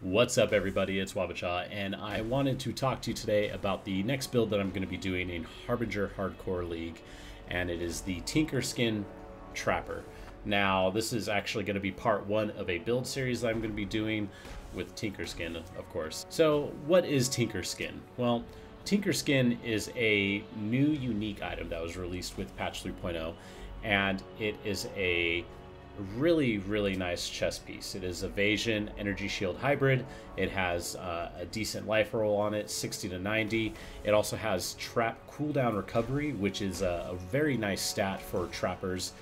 What's up, everybody? It's waba, and I wanted to talk to you today about the next build that I'm going to be doing in Harbinger Hardcore League, and it is the Tinkerskin Trapper. Now, this is actually going to be part one of a build series that I'm going to be doing with Tinkerskin, of course. So, what is Tinkerskin? Well, Tinkerskin is a new unique item that was released with patch 3.0, and it is a really nice chess piece. It is evasion energy shield hybrid. It has a decent life roll on it, 60 to 90. It also has trap cooldown recovery, which is a very nice stat for trappers.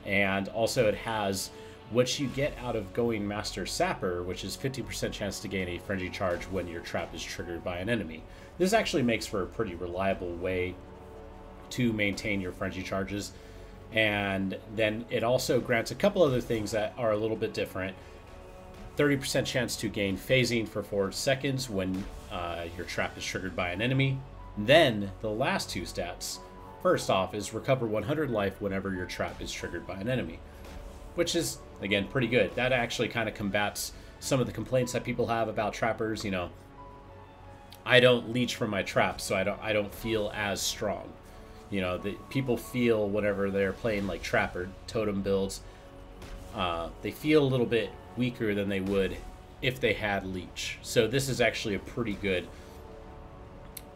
And also it has what you get out of going Master Sapper, which is 50% chance to gain a frenzy charge when your trap is triggered by an enemy. This actually makes for a pretty reliable way to maintain your frenzy charges. And then it also grants a couple other things that are a little bit different. 30% chance to gain phasing for 4 seconds when your trap is triggered by an enemy. Then the last two stats, first off, is recover 100 life whenever your trap is triggered by an enemy, which is, again, pretty good. That actually kind of combats some of the complaints that people have about trappers. You know, I don't leech from my traps, so I don't feel as strong. You know, the people feel whenever they're playing like trapper totem builds, they feel a little bit weaker than they would if they had leech. So this is actually a pretty good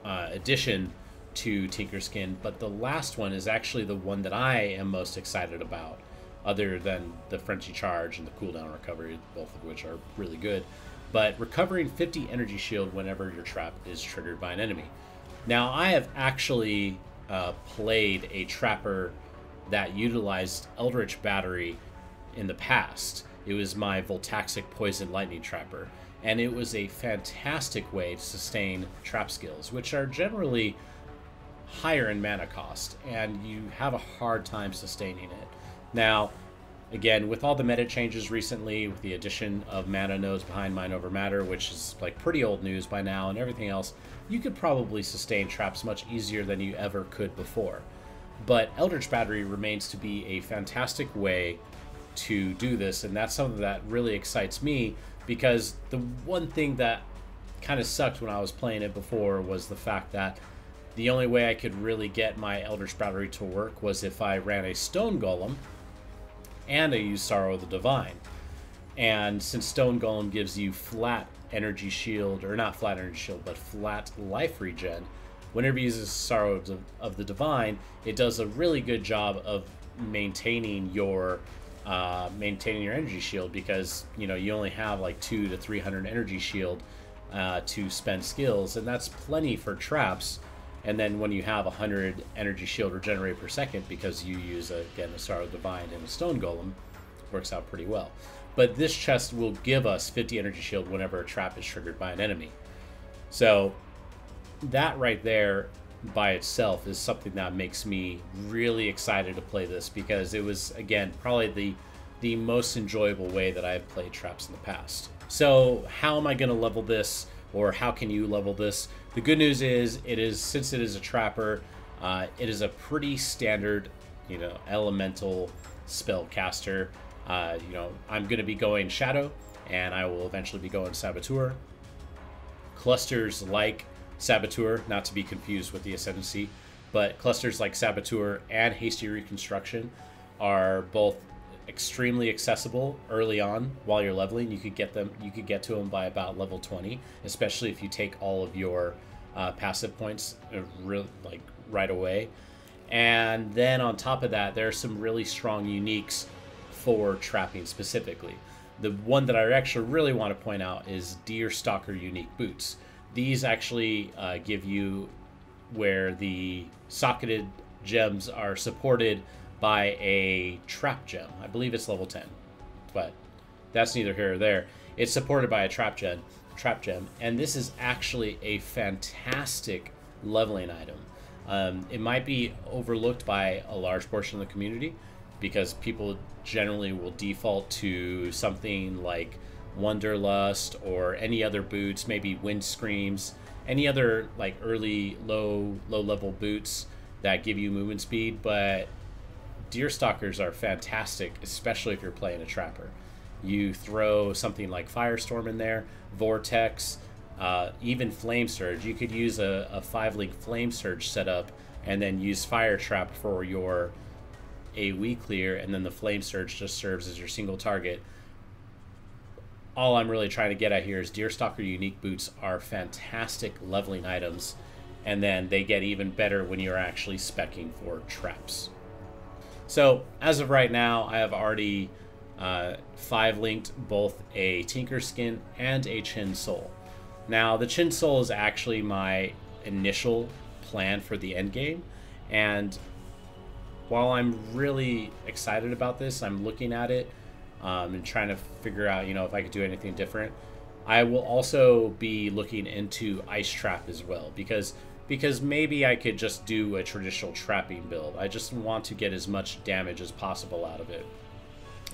addition to Tinkerskin. But the last one is actually the one that I am most excited about, other than the frenzy charge and the cooldown recovery, both of which are really good. But recovering 50 energy shield whenever your trap is triggered by an enemy. Now, I have actually played a trapper that utilized Eldridge Battery in the past. It was my Voltaxic Poison Lightning Trapper, and it was a fantastic way to sustain trap skills, which are generally higher in mana cost, and you have a hard time sustaining it. Now, again, with all the meta changes recently, with the addition of mana nodes behind Mind Over Matter, which is like pretty old news by now, and everything else, you could probably sustain traps much easier than you ever could before. But Eldridge Battery remains to be a fantastic way to do this, and that's something that really excites me, because the one thing that kind of sucked when I was playing it before was the fact that the only way I could really get my Eldritch Battery to work was if I ran a Stone Golem and I used Sorrow of the Divine. And since Stone Golem gives you flat energy shield, or not flat energy shield, but flat life regen, whenever you use Sorrow of the Divine, it does a really good job of maintaining your energy shield, because you know you only have like 200 to 300 energy shield to spend skills, and that's plenty for traps. And then when you have 100 energy shield regenerate per second, because you use again a Sorrow of the Divine and a Stone Golem, works out pretty well. But this chest will give us 50 energy shield whenever a trap is triggered by an enemy. So that right there by itself is something that makes me really excited to play this, because it was, again, probably the most enjoyable way that I've played traps in the past. So how am I going to level this, or how can you level this? The good news is, since it is a trapper, it is a pretty standard, you know, elemental spellcaster. You know, I'm going to be going Shadow, and I will eventually be going Saboteur. Clusters like Saboteur, not to be confused with the Ascendancy, but clusters like Saboteur and Hasty Reconstruction are both extremely accessible early on while you're leveling. You could get to them by about level 20, especially if you take all of your passive points right away. And then on top of that, there are some really strong uniques for trapping specifically. The one that I actually really want to point out is Deerstalker unique boots. These actually give you where the socketed gems are supported by a trap gem. I believe it's level 10, but that's neither here or there. It's supported by a trap gem, and this is actually a fantastic leveling item. It might be overlooked by a large portion of the community, because people generally will default to something like Wanderlust or any other boots, maybe Wind Screams, any other like early low level boots that give you movement speed. But Deerstalkers are fantastic, especially if you're playing a trapper. You throw something like Firestorm in there, Vortex, even Flame Surge. You could use a 5-link Flame Surge setup and then use Fire Trap for your AoE clear, and then the Flame Surge just serves as your single target. All I'm really trying to get at here is Deerstalker Unique Boots are fantastic leveling items, and then they get even better when you're actually speccing for traps. So as of right now, I have already 5-linked both a Tinkerskin and a Chin Soul. Now, the Chin Soul is actually my initial plan for the end game, and while I'm really excited about this, I'm looking at it and trying to figure out, you know, if I could do anything different. I will also be looking into Ice Trap as well, because maybe I could just do a traditional trapping build. I just want to get as much damage as possible out of it.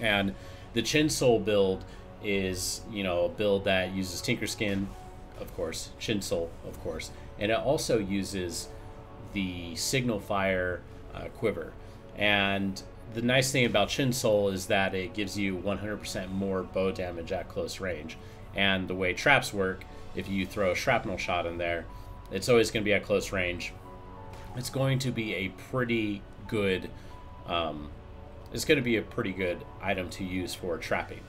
And the Chin Soul build is, you know, a build that uses Tinkerskin, of course, Chin Soul, of course, and it also uses the Signal Fire quiver. And the nice thing about Chin Soul is that it gives you 100% more bow damage at close range. And the way traps work, if you throw a shrapnel shot in there, it's always going to be at close range. It's going to be a pretty good item to use for trapping.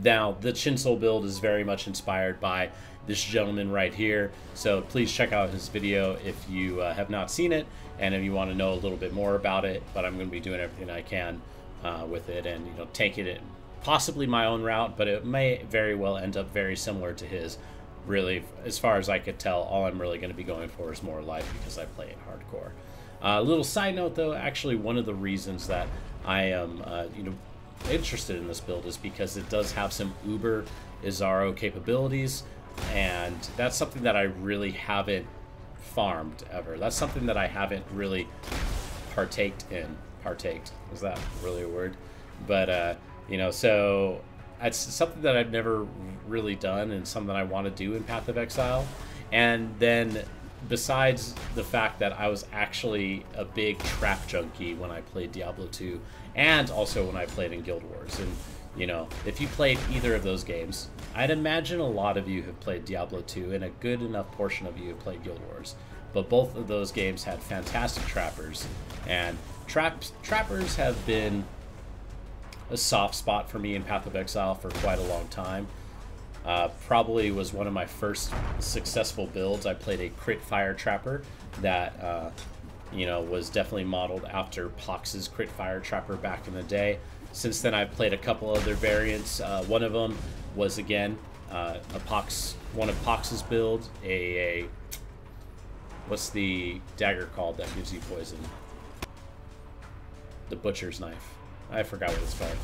Now, the Chin Soul build is very much inspired by this gentleman right here, so please check out his video if you have not seen it, and if you want to know a little bit more about it. But I'm going to be doing everything I can with it, and, you know, taking it possibly my own route, but it may very well end up very similar to his. Really, as far as I could tell, all I'm really going to be going for is more life, because I play it hardcore. A little side note, though, actually one of the reasons that I am you know, interested in this build is because it does have some uber Izaro capabilities, and that's something that I really haven't farmed ever. That's something that I haven't really partaked in. Partaked, is that really a word? But you know, so it's something that I've never really done, and something that I want to do in Path of Exile. And then besides the fact that I was actually a big trap junkie when I played Diablo 2, and also when I played in Guild Wars. And, you know, if you played either of those games, I'd imagine a lot of you have played Diablo 2, and a good enough portion of you have played Guild Wars. But both of those games had fantastic trappers, and trappers have been a soft spot for me in Path of Exile for quite a long time. Probably was one of my first successful builds. I played a crit fire trapper that you know, was definitely modeled after Pox's crit fire trapper back in the day. Since then, I've played a couple other variants. One of them was, again, one of Pox's builds. What's the dagger called that gives you poison? The butcher's knife. I forgot what it's called.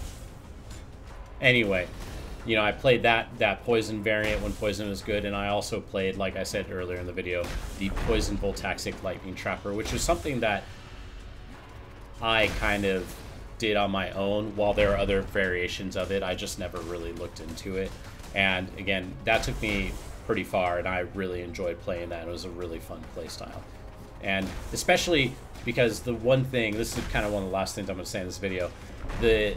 Anyway, you know, I played that poison variant when poison was good, and I also played, like I said earlier in the video, the poison voltaxic lightning trapper, which is something that I kind of did on my own. While there are other variations of it, I just never really looked into it. And again, that took me pretty far, and I really enjoyed playing that. It was a really fun play style. And especially because the one thing, this is kind of one of the last things I'm going to say in this video, the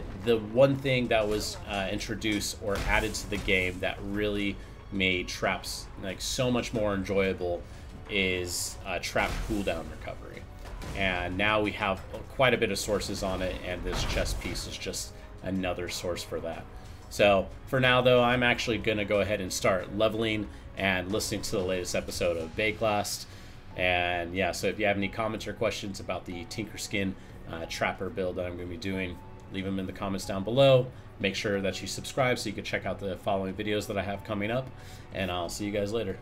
one thing that was introduced or added to the game that really made traps like so much more enjoyable is trap cooldown recovery. And now we have quite a bit of sources on it, and this chest piece is just another source for that. So for now, though, I'm actually going to go ahead and start leveling and listening to the latest episode of Bakelast. And yeah, so if you have any comments or questions about the Tinkerskin trapper build that I'm going to be doing, leave them in the comments down below. Make sure that you subscribe so you can check out the following videos that I have coming up, and I'll see you guys later.